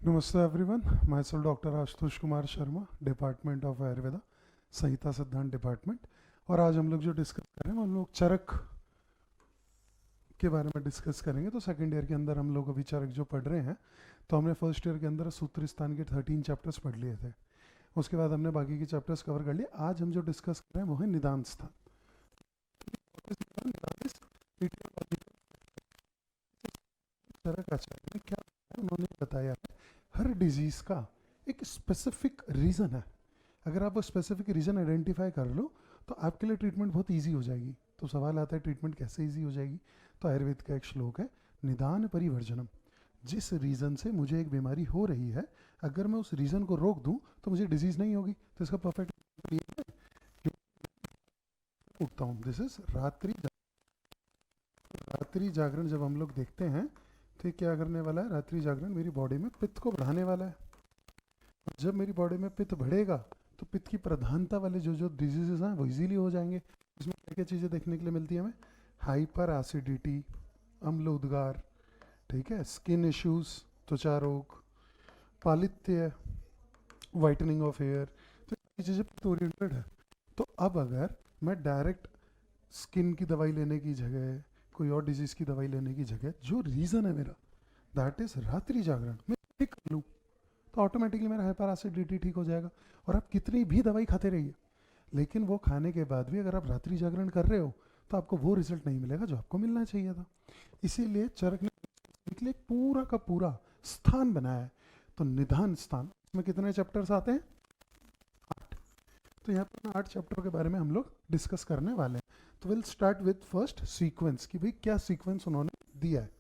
नमस्ते everyone, myself doctor Ashutosh Kumar Sharma, department of Ayurveda, संहिता सिद्धांत डिपार्टमेंट। और आज हम लोग जो डिस्कस कर रहे हैं हम लोग चरक के बारे में डिस्कस करेंगे। तो सेकंड ईयर के अंदर हम लोग अभी चरक जो पढ़ रहे हैं, तो हमने फर्स्ट ईयर के अंदर सूत्र स्थान के 13 चैप्टर्स पढ़ लिए थे। उसके बाद हमने बाकी के चैप्टर्स कवर कर लिए। आज हम जो डिस्कस कर रहे हैं वो है निदान स्थान। चरक आचार्य ने क्या बताया? उन्होंने बताया है हर डिजीज का एक स्पेसिफिक रीज़न है। अगर आप वो स्पेसिफिक रीज़न आइडेंटिफाई कर लो तो आपके लिए ट्रीटमेंट बहुत इजी हो जाएगी। तो सवाल आता है ट्रीटमेंट कैसे इजी हो जाएगी? तो आयुर्वेद का एक श्लोक है, निदान परिवर्जनम। जिस रीज़न से मुझे एक बीमारी हो रही है, अगर मैं उस रीज़न को रोक दूं तो मुझे डिजीज़ नहीं होगी। तो इसका परफेक्ट उठता हूँ, दिस इज रात्रि जागरण। जब हम लोग देखते हैं तो ये क्या करने वाला है? रात्रि जागरण मेरी बॉडी में पित्त को बढ़ाने वाला है। जब मेरी बॉडी में पित्त बढ़ेगा तो पित्त की प्रधानता वाले जो जो डिजीजेस हैं वो इजीली हो जाएंगे। इसमें क्या क्या चीज़ें देखने के लिए मिलती है हमें? हाइपर एसिडिटी, अम्ल उद्गार, ठीक है, स्किन इश्यूज, त्वचा रोग, पालित्य, वाइटनिंग ऑफ हेयर। तो ये चीज़ें पित्त ओरिएंटेड है। तो अब अगर मैं डायरेक्ट स्किन की दवाई लेने की जगह, कोई और डिजीज़ की दवाई लेने की जगह, जो रीज़न है मेरा दैट इज़ रात्रि जागरण, मैं ठीक कर लूँ तो ऑटोमेटिकली मेरा हाइपर एसिडिटी ठीक हो जाएगा। और आप कितनी भी दवाई खाते रहिए, लेकिन वो खाने के बाद भी अगर आप रात्रि जागरण कर रहे हो तो आपको वो रिजल्ट नहीं मिलेगा जो आपको मिलना चाहिए था। इसीलिए चरक ने इसके लिए एक पूरा का पूरा स्थान बनाया है। तो निदान स्थान में कितने चैप्टर्स आते हैं? 8। तो यहाँ पर 8 चैप्टर के बारे में हम लोग डिस्कस करने वाले हैं। तो will start with first sequence कि भाई क्या सीक्वेंस उन्होंने दिया है।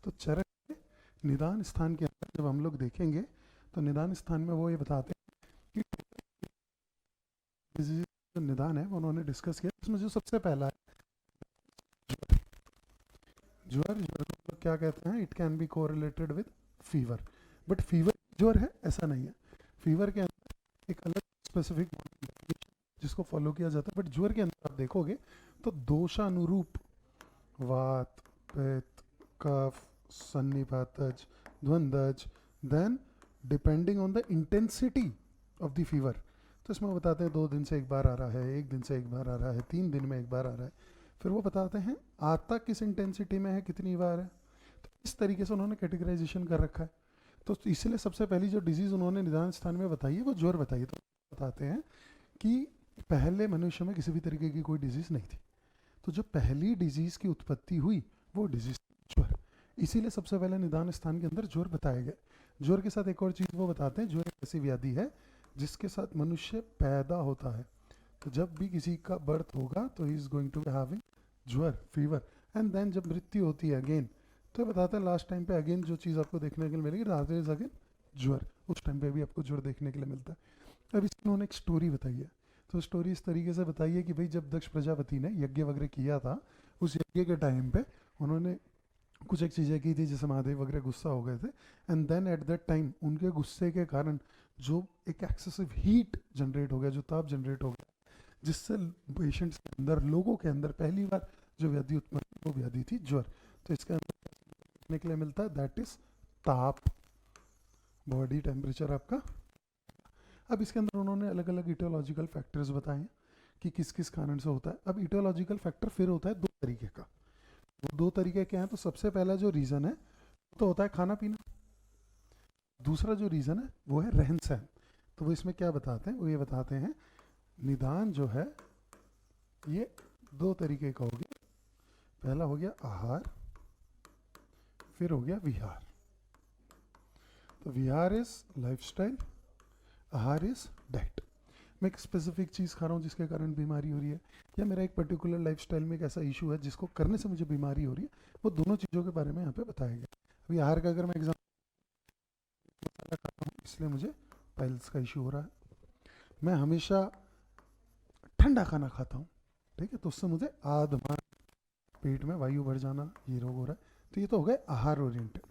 तो चरक के निदान स्थान के अंदर जब हम लोग देखेंगे तो निदान स्थान में वो ये बताते हैं कि जो निदान है वो उन्होंने डिस्कस किया। इसमें जो सबसे पहला है ज्वर। ज्वर को लोग क्या कहते हैं? It can be correlated with fever, but fever ज्वर है ऐसा नहीं है। फीवर के अंदर एक अलग स्पेसिफिक जिसको फॉलो किया जाता है, बट ज्वर के अंदर आप देखोगे तो दोषानुरूप वात, पित्त, कफ, सन्निपातज, द्वंद्वज, then depending on the intensity of the fever. तो इसमें वो बताते हैं 2 दिन से एक बार आ रहा है, 1 दिन से एक बार आ रहा है, 3 दिन में एक बार आ रहा है। फिर वो बताते हैं आता किस इंटेंसिटी में है, कितनी बार है। तो इस तरीके से उन्होंने कैटेगराइजेशन कर रखा है। तो इसलिए सबसे पहली जो डिजीज़ उन्होंने निदान स्थान में बताई है वो ज्वर बताई है। तो बताते हैं कि पहले मनुष्य में किसी भी तरीके की कोई डिजीज़ नहीं थी। तो जो पहली डिजीज़ की उत्पत्ति हुई वो डिजीज़ ज्वर। इसीलिए सबसे पहले निदान स्थान के अंदर ज्वर बताया गया। ज्वर के साथ एक और चीज़ वो बताते हैं, ज्वर एक ऐसी व्याधि है जिसके साथ मनुष्य पैदा होता है। तो जब भी किसी का बर्थ होगा तो he is going to be having ज्वर, फीवर, एंड देन जब मृत्यु होती है अगेन, तो बताते हैं लास्ट टाइम पे अगेन जो चीज़ आपको देखने के लिए मिलेगी दैट इज अगेन ज्वर। उस टाइम पे भी आपको ज्वर देखने के लिए मिलता है। अब इसमें उन्होंने एक स्टोरी बताई है। तो स्टोरी इस तरीके से बताई है कि भाई जब दक्ष प्रजापति ने यज्ञ वगैरह किया था, उस यज्ञ के टाइम पे उन्होंने कुछ एक चीज़ें की थी जिससे महादेव वगैरह गुस्सा हो गए थे। And then at that time उनके गुस्से के कारण जो एक एक्सेसिव हीट जनरेट हो गया, जो ताप जनरेट हो गया, जिससे पेशेंट्स के अंदर, लोगों के अंदर पहली बार जो व्याधि उत्पन्न हुई, वो व्याधि थी ज्वर। तो इसके अंदर देखने के लिए मिलता है दैट इज ताप, बॉडी टेम्परेचर आपका। अब इसके अंदर उन्होंने अलग अलग इटियोलॉजिकल फैक्टर्स बताए हैं कि किस किस कारण से होता है। अब इटियोलॉजिकल फैक्टर फिर होता है 2 तरीके का। वो 2 तरीके क्या हैं? तो सबसे पहला जो रीज़न है तो होता है खाना पीना। दूसरा जो रीज़न है वो है रहन सहन। तो वो इसमें क्या बताते हैं? वो ये बताते हैं निदान जो है ये 2 तरीके का हो गया। पहला हो गया आहार, फिर हो गया विहार। तो विहार इज लाइफस्टाइल, आहार इज डाइट। मैं एक स्पेसिफिक चीज़ खा रहा हूँ जिसके कारण बीमारी हो रही है, या मेरा एक पर्टिकुलर लाइफस्टाइल में एक ऐसा इशू है जिसको करने से मुझे बीमारी हो रही है, वो दोनों चीज़ों के बारे में यहाँ पे बताया गया। अभी आहार का अगर मैं एग्जाम्पल खाता हूँ इसलिए मुझे पाइल्स का इशू हो रहा है। मैं हमेशा ठंडा खाना खाता हूँ, ठीक है, तो उससे मुझे आधमा, पेट में वायु भर जाना, ये रोग हो रहा है। तो ये तो हो गए आहार ओरिएंटेड।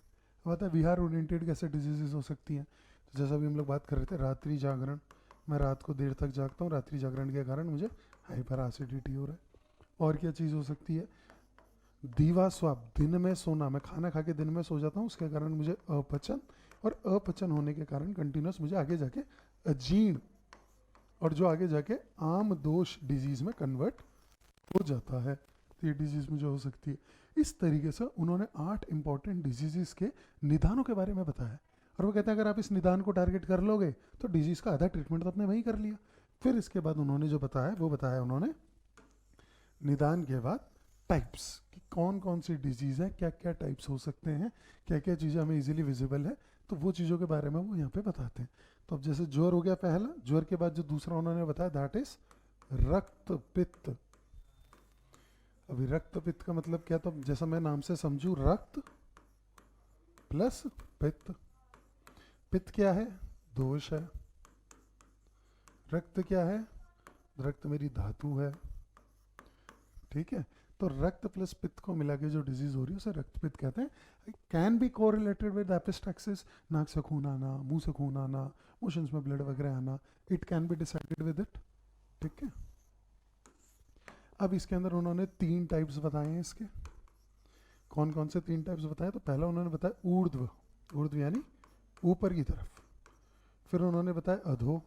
अब आता है विहार ओरिएंटेड कैसे डिजीजेज हो सकती हैं। तो जैसा भी हम लोग बात कर रहे थे रात्रि जागरण, मैं रात को देर तक जागता हूँ, रात्रि जागरण के कारण मुझे हाइपर एसिडिटी हो रहा है। और क्या चीज़ हो सकती है? दीवा स्वाप, दिन में सोना, मैं खाना खा के दिन में सो जाता हूँ, उसके कारण मुझे अपचन और अपचन होने के कारण कंटिन्यूस मुझे आगे जाके अजीर्ण और जो आगे जाके आम दोष डिजीज में कन्वर्ट हो जाता है। तो ये डिजीज मुझे हो सकती है। इस तरीके से उन्होंने 8 इंपॉर्टेंट डिजीजेस के निदानों के बारे में बताया और वो कहते हैं अगर आप इस निदान को टारगेट कर लोगे तो डिजीज का आधा ट्रीटमेंट तो आपने वही कर लिया। फिर इसके बाद उन्होंने जो बताया वो बताया उन्होंने निदान के बाद टाइप्स कि कौन कौन सी डिजीज़ है, क्या क्या टाइप्स हो सकते हैं, क्या क्या चीज़ें हमें इजीली विजिबल है, तो वो चीज़ों के बारे में वो यहाँ पे बताते हैं। तो अब जैसे ज्वर हो गया पहला, ज्वर के बाद जो दूसरा उन्होंने बताया दैट इज रक्त पित्त। अभी रक्त पित्त का मतलब क्या, तो जैसा मैं नाम से समझू रक्त प्लस पित्त। पित्त क्या है, दोष है। रक्त क्या है, रक्त मेरी धातु है, ठीक है। तो रक्त प्लस पित्त को मिला के जो डिजीज हो रही है उसे रक्तपित्त कहते हैं। Can be correlated with epistaxis, नाक से खून आना, मुंह से खून आना, मोशंस में ब्लड वगैरह आना, it can be decided with it, ठीक है। अब इसके अंदर उन्होंने 3 टाइप्स बताए हैं इसके। कौन कौन से 3 टाइप्स बताए, तो पहला उन्होंने बताया ऊर्ध्व, ऊर्ध्व यानी ऊपर की तरफ। फिर उन्होंने बताया अधो,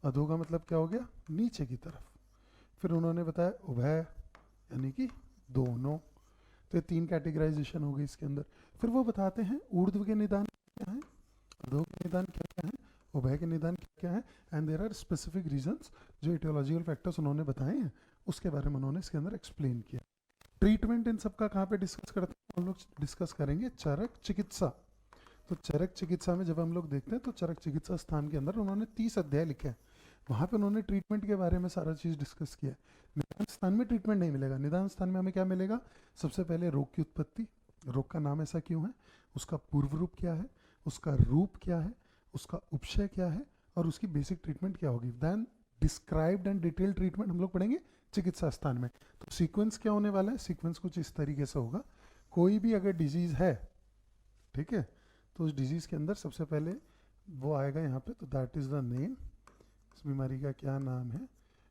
अधो का मतलब क्या हो गया, नीचे की तरफ। फिर उन्होंने बताया उभय यानी कि दोनों। तो ये 3 कैटेगराइजेशन हो गई इसके अंदर। फिर वो बताते हैं ऊर्ध्व के निदान क्या है, अधो के निदान क्या क्या है, उभय के निदान क्या क्या है, and there are specific reasons जो इटियोलॉजिकल फैक्टर्स उन्होंने बताए हैं उसके बारे में उन्होंने इसके अंदर एक्सप्लेन किया। ट्रीटमेंट इन सबका कहाँ पे डिस्कस करते हैं, हम लोग डिस्कस करेंगे चरक चिकित्सा। तो चरक चिकित्सा में जब हम लोग देखते हैं तो चरक चिकित्सा स्थान के अंदर उन्होंने 30 अध्याय लिखे हैं। वहाँ पे उन्होंने ट्रीटमेंट के बारे में सारा चीज़ डिस्कस किया है। निदान स्थान में ट्रीटमेंट नहीं मिलेगा, निदान स्थान में हमें क्या मिलेगा, सबसे पहले रोग की उत्पत्ति, रोग का नाम ऐसा क्यों है, उसका पूर्व रूप क्या है, उसका रूप क्या है, उसका उपशय क्या है और उसकी बेसिक ट्रीटमेंट क्या होगी। Then described and detail treatment हम लोग पढ़ेंगे चिकित्सा स्थान में। तो सीक्वेंस क्या होने वाला है, सीक्वेंस कुछ इस तरीके से होगा। कोई भी अगर डिजीज़ है, ठीक है, तो उस डिजीज़ के अंदर सबसे पहले वो आएगा यहाँ पे, तो दैट इज़ द नेम, इस बीमारी का क्या नाम है,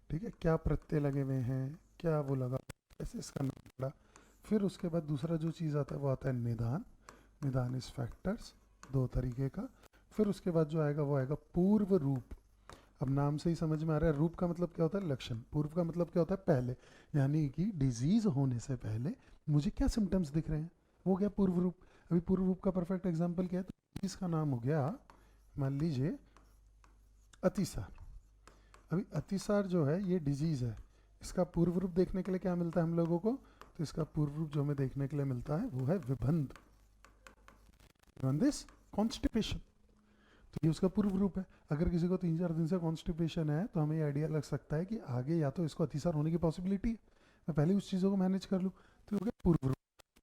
ठीक है, क्या प्रत्यय लगे हुए हैं, क्या वो लगा, ऐसे इसका नाम पड़ा। फिर उसके बाद दूसरा जो चीज़ आता है वो आता है निदान, निदान इस फैक्टर्स 2 तरीके का। फिर उसके बाद जो आएगा वो आएगा पूर्व रूप। अब नाम से ही समझ में आ रहा है, रूप का मतलब क्या होता है, लक्षण। पूर्व का मतलब क्या होता है, पहले, यानी कि डिजीज होने से पहले मुझे क्या सिम्टम्स दिख रहे हैं, वो गया पूर्व रूप। अभी पूर्व रूप का परफेक्ट एग्जाम्पल क्या है, तो डिजीज का नाम हो गया, मान लीजिए अतिसार। अभी अतिसार जो है ये डिजीज है, इसका पूर्व रूप देखने के लिए क्या मिलता है हम लोगों को, तो इसका पूर्व रूप जो हमें देखने के लिए मिलता है वो है विबंध, विबंधिस कॉन्स्टिपेशन। तो ये उसका पूर्व रूप है। अगर किसी को 3-4 दिन से कॉन्स्टिपेशन है तो हमें ये आइडिया लग सकता है कि आगे या तो इसको अतिसार होने की पॉसिबिलिटी है, मैं पहले उस चीज़ों को मैनेज कर लूँ। तो हो गया पूर्व रूप।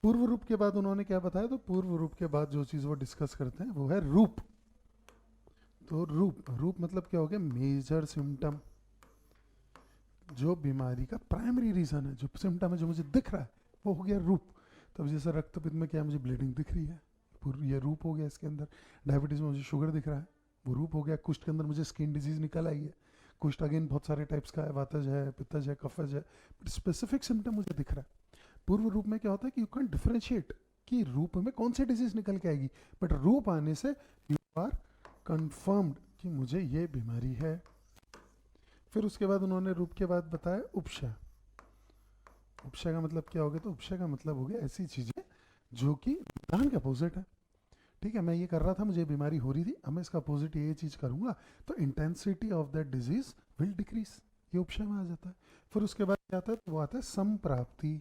पूर्व रूप के बाद उन्होंने क्या बताया, तो पूर्व रूप के बाद जो चीज़ वो डिस्कस करते हैं वो है रूप। तो रूप, रूप मतलब क्या हो गया, मेजर सिम्टम, जो बीमारी का प्राइमरी रीजन है, जो सिम्टम है जो मुझे दिख रहा है वो हो गया रूप। तब जैसे रक्तपित्त में क्या है, मुझे ब्लीडिंग दिख रही है, ये रूप हो गया इसके अंदर। डायबिटीज़ में मुझे शुगर दिख रहा है, वो रूप हो गया। कुष्ठ के अंदर मुझे स्किन डिजीज निकल आई है, कुष्ठ अगेन बहुत सारे टाइप्स का है, वातज है, पित्तज है, कफज है, बट स्पेसिफिक सिम्टम मुझे दिख रहा है। पूर्व रूप में क्या होता है कि यू कैन डिफरेंशिएट कि रूप में कौन सी डिजीज निकल के आएगी, बट रूप आने से यू आर कंफर्म्ड कि मुझे ये बीमारी है। फिर उसके बाद उन्होंने रूप के बाद बताया उपशय। उपशय का मतलब क्या हो गया, तो उपशय का मतलब हो गया ऐसी चीजें जो कि निदान के अपोजिट है। ठीक है, मैं ये कर रहा था, मुझे बीमारी हो रही थी, अब मैं इसका अपोजिट ये चीज करूंगा तो intensity of that disease will decrease, ये उपशय में आ जाता है। फिर उसके बाद क्या आता है, तो वो आता है संप्राप्ति।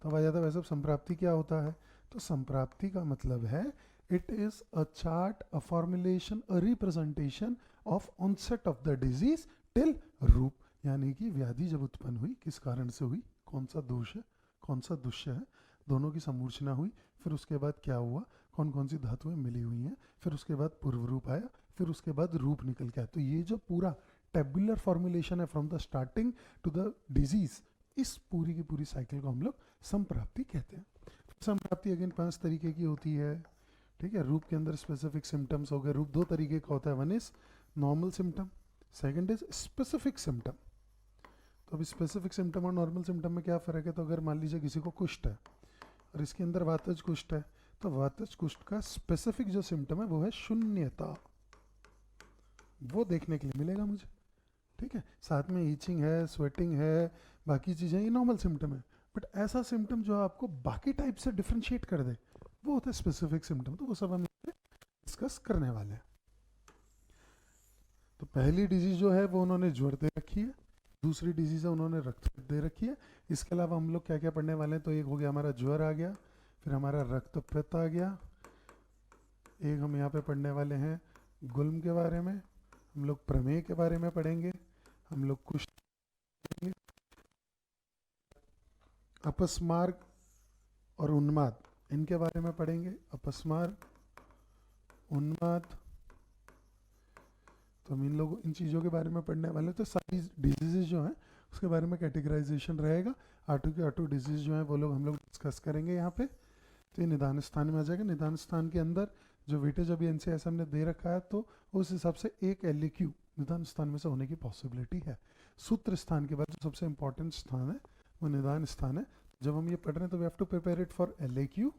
तो अब आ जाता है वैसे संप्राप्ति क्या होता है, तो संप्राप्ति का मतलब है it is a chart, a formulation, a representation of onset of the disease till रूप, यानी कि व्याधि जब उत्पन्न हुई किस कारण से हुई, कौन सा दोष है, कौन सा दुष्य है, दोनों की समूर्छना हुई, फिर उसके बाद क्या हुआ, कौन कौन सी धातुएं मिली हुई हैं, फिर उसके बाद पूर्व रूप आया, फिर उसके बाद रूप निकल के आया। तो ये जो पूरा टेबुलर फॉर्मुलेशन है from the starting to the disease, इस पूरी की पूरी साइकिल को हम लोग संप्राप्ति कहते हैं। संप्राप्ति अगेन 5 तरीके की होती है, ठीक है। रूप के अंदर स्पेसिफिक सिम्टम्स हो गए, रूप 2 तरीके का होता है, one is normal symptom, second is specific symptom. तो अब स्पेसिफिक सिम्टम और नॉर्मल सिम्टम में क्या फ़र्क है, तो अगर मान लीजिए किसी को कुष्ठ है और इसके अंदर वातज कुष्ठ है, तो वातज कुष्ठ का स्पेसिफिक जो सिम्टम है वो है शून्यता, वो देखने के लिए मिलेगा मुझे, ठीक है। साथ में ईचिंग है, स्वेटिंग है, बाकी चीज़ें, ये नॉर्मल सिम्टम है। बट ऐसा सिम्टम जो आपको बाकी टाइप से डिफ्रेंशिएट कर दे, वो होता है स्पेसिफिक सिम्टम। तो वो सब हम डिस्कस करने वाले हैं। तो पहली डिजीज जो है वो उन्होंने ज्वर दे रखी है, दूसरी डिजीज है उन्होंने रक्तपित्त दे रखी है। इसके अलावा हम लोग क्या क्या पढ़ने वाले हैं, तो एक हो गया हमारा ज्वर आ गया, फिर हमारा रक्तपित्त आ गया, एक हम यहाँ पे पढ़ने वाले हैं गुल्म के बारे में, हम लोग प्रमेय के बारे में पढ़ेंगे, हम लोग कुछ अपस्मार्ग और उन्माद इनके बारे में पढ़ेंगे। अपस्मार्ग, उन्माद, तो हम इन चीज़ों के बारे में पढ़ने वाले। तो सारी डिजीज़ जो हैं उसके बारे में कैटेगराइजेशन रहेगा। आटू के आटू डिजीज़ जो हैं वो लोग हम लोग डिस्कस करेंगे यहाँ पे। तो ये निदान स्थान में आ जाएगा। निदान स्थान के अंदर जो वेटेज अभी एनसीएस हमने दे रखा है, तो उस हिसाब से एक एलएक्यू निदान स्थान में से होने की पॉसिबिलिटी है। सूत्र स्थान के बाद जो सबसे इंपॉर्टेंट स्थान है वो निदान स्थान है। जब हम ये पढ़ रहे हैं तो we have to prepare it for LAQ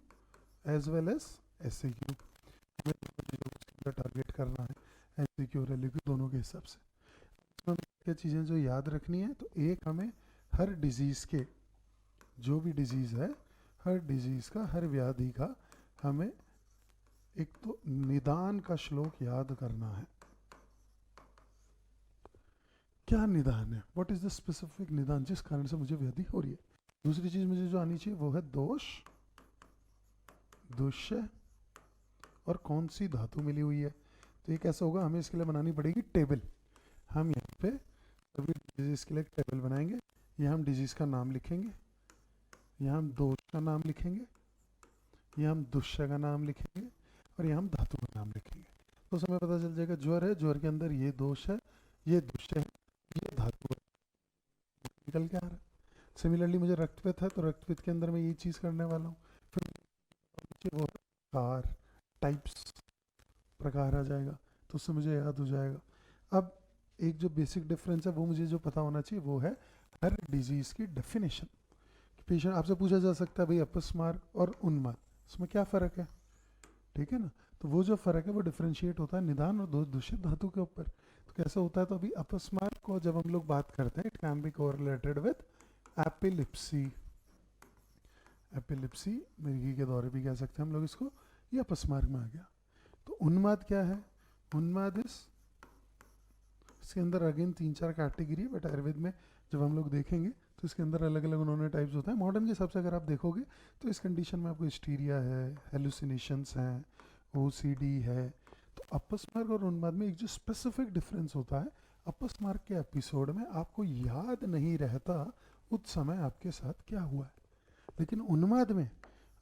as well as SAQ, हमें टारगेट करना है एमसीक्यू और एलक्यू दोनों के हिसाब से। इसमें हमें क्या चीज़ें जो याद रखनी है, तो एक हमें हर डिजीज़ के, जो भी डिजीज़ है, हर डिजीज़ का, हर व्याधि का हमें एक तो निदान का श्लोक याद करना है। क्या निदान है, व्हाट इज द स्पेसिफिक निदान जिस कारण से मुझे व्याधि हो रही है। दूसरी चीज़ मुझे जो आनी चाहिए वो है दोष, दुष्य और कौन सी धातु मिली हुई है। तो ये कैसा होगा, हमें इसके लिए बनानी पड़ेगी टेबल। हम यहाँ पे सभी डिजीज़ के लिए टेबल बनाएंगे। यहाँ हम डिजीज़ का नाम लिखेंगे, यहाँ हम दोष का नाम लिखेंगे, यहाँ हम दुष्य का नाम लिखेंगे और यहाँ हम धातु का नाम लिखेंगे। तो समय पता चल जाएगा ज्वर है, ज्वर के अंदर ये दोष है, ये दुष्य है, ये धातु है, निकल के आ रहा है। सिमिलरली मुझे रक्तपित्त है, तो रक्तपित्त के अंदर मैं ये चीज़ करने वाला हूँ। फिर वो प्रकार, टाइप्स, प्रकार आ जाएगा, तो उससे मुझे याद हो जाएगा। अब एक जो बेसिक डिफरेंस है वो मुझे जो पता होना चाहिए वो है हर डिजीज़ की डेफिनेशन। पेशेंट आपसे पूछा जा सकता है भाई अपस्मार्ग और उन्माद, इसमें क्या फ़र्क है, ठीक है ना। तो वो जो फ़र्क है वो डिफ्रेंशिएट होता है निदान और दूषित धातु के ऊपर। तो कैसे होता है, तो अभी अपस्मार्ग को जब हम लोग बात करते हैं, it can be correlated with epilepsy, epilepsy मिर्गी के दौरे भी कह सकते हैं हम लोग इसको, ये अपस्मार्ग में आ गया। तो उन्माद क्या है, उन्माद इसके अंदर अगेन 3-4 कैटेगरी है, बट आयुर्वेद में जब हम लोग देखेंगे तो इसके अंदर अलग अलग उन्होंने टाइप्स होता है। मॉडर्न के हिसाब से अगर आप देखोगे तो इस कंडीशन में आपको हिस्टीरिया है, हेलुसिनेशंस हैं, ओसीडी है। तो अपस्मार्ग और उन्माद में एक जो स्पेसिफिक डिफरेंस होता है, अपस्मार्ग के एपिसोड में आपको याद नहीं रहता उस समय आपके साथ क्या हुआ है, लेकिन उन्माद में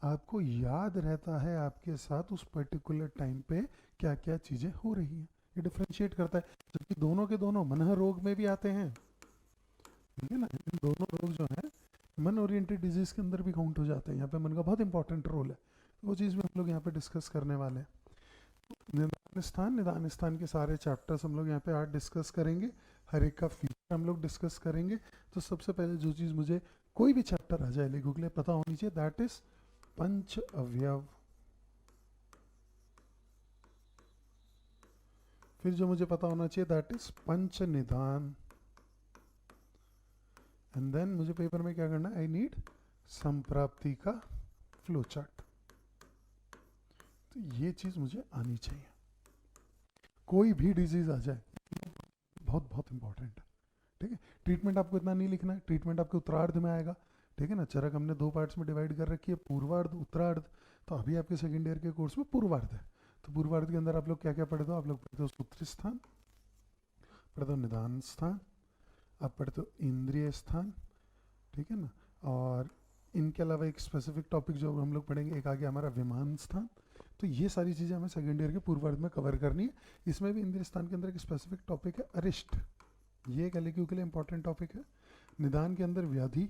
आपको याद रहता है आपके साथ उस पर्टिकुलर टाइम पे क्या क्या चीज़ें हो रही हैं। ये डिफ्रेंशिएट करता है, जबकि दोनों के दोनों मन रोग में भी आते हैं, ठीक है ना। इन दोनों रोग जो हैं मन ओरिएंटेड डिजीज के अंदर भी काउंट हो जाते हैं। यहाँ पे मन का बहुत इंपॉर्टेंट रोल है, वो चीज़ भी हम लोग यहाँ पे डिस्कस करने वाले हैं। निदान स्थान के सारे चैप्टर्स हम लोग यहाँ पे आज डिस्कस करेंगे, हर एक का फीचर हम लोग डिस्कस करेंगे। तो सबसे पहले जो चीज़ मुझे कोई भी चैप्टर आ जाए लेखक के लिए पता होनी चाहिए, दैट इज पंच अवयव। फिर जो मुझे पता होना चाहिए दैट इज पंच निदान। एंड देन मुझे पेपर में क्या करना है, आई नीड संप्राप्ति का फ्लो चार्ट। तो ये चीज़ मुझे आनी चाहिए। कोई भी डिजीज आ जाए, बहुत बहुत इंपॉर्टेंट है, ठीक है। ट्रीटमेंट आपको इतना नहीं लिखना है, ट्रीटमेंट आपके उत्तरार्ध में आएगा, ठीक है ना। चरक हमने 2 पार्ट्स में डिवाइड कर रखी है, पूर्वार्ध उत्तरार्ध। तो अभी आपके सेकेंड ईयर के कोर्स में पूर्वार्ध है। तो पूर्वार्ध के अंदर आप लोग क्या क्या पढ़ते हो, आप लोग पढ़ते हो सूत्र स्थान, पढ़ते हो निदान स्थान, आप पढ़ते हो इंद्रिय स्थान, ठीक है ना। और इनके अलावा एक स्पेसिफिक टॉपिक जो हम लोग पढ़ेंगे, एक आ गया हमारा विमान स्थान। तो ये सारी चीज़ें हमें सेकेंड ईयर के पूर्वार्ध में कवर करनी है। इसमें भी इंद्रिय स्थान के अंदर एक स्पेसिफिक टॉपिक है अरिष्ट, ये एक एलक्यू के लिए इंपॉर्टेंट टॉपिक है। निदान के अंदर व्याधि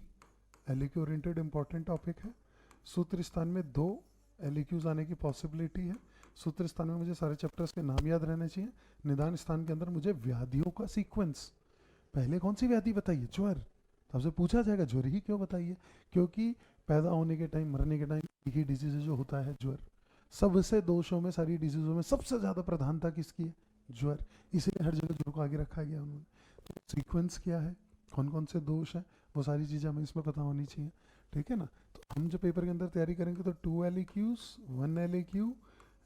एलक्यू ओरिएंटेड इंपॉर्टेंट टॉपिक है। सूत्र स्थान में 2 एलक्यूज आने की पॉसिबिलिटी है। सूत्र स्थान में मुझे सारे चैप्टर्स के नाम याद रहने चाहिए। निदान स्थान के अंदर मुझे व्याधियों का सीक्वेंस, पहले कौन सी व्याधि बताइए, ज्वर, तब से पूछा जाएगा ज्वर ही क्यों बताइए, क्योंकि पैदा होने के टाइम, मरने के टाइम एक ही डिजीज जो होता है ज्वर, सबसे दोषों में, सारी डिजीजों में सबसे ज़्यादा प्रधानता किसकी है? ज्वर। इसीलिए हर जगह ज्वर को आगे रखा गया उन्होंने। तो सीक्वेंस क्या है, कौन कौन से दोष हैं, वो सारी चीज़ें हमें इसमें पता होनी चाहिए, ठीक है ना। तो हम जब पेपर के अंदर तैयारी करेंगे तो 2 LAQs, 1 LAQ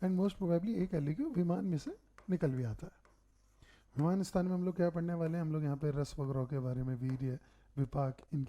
and most probably 1 LAQ विमान में से निकल भी आता है। विमान स्थान में हम लोग क्या पढ़ने वाले हैं? हम लोग यहाँ पे रस वगैरह के बारे में, वीर्य, विपाक, इनके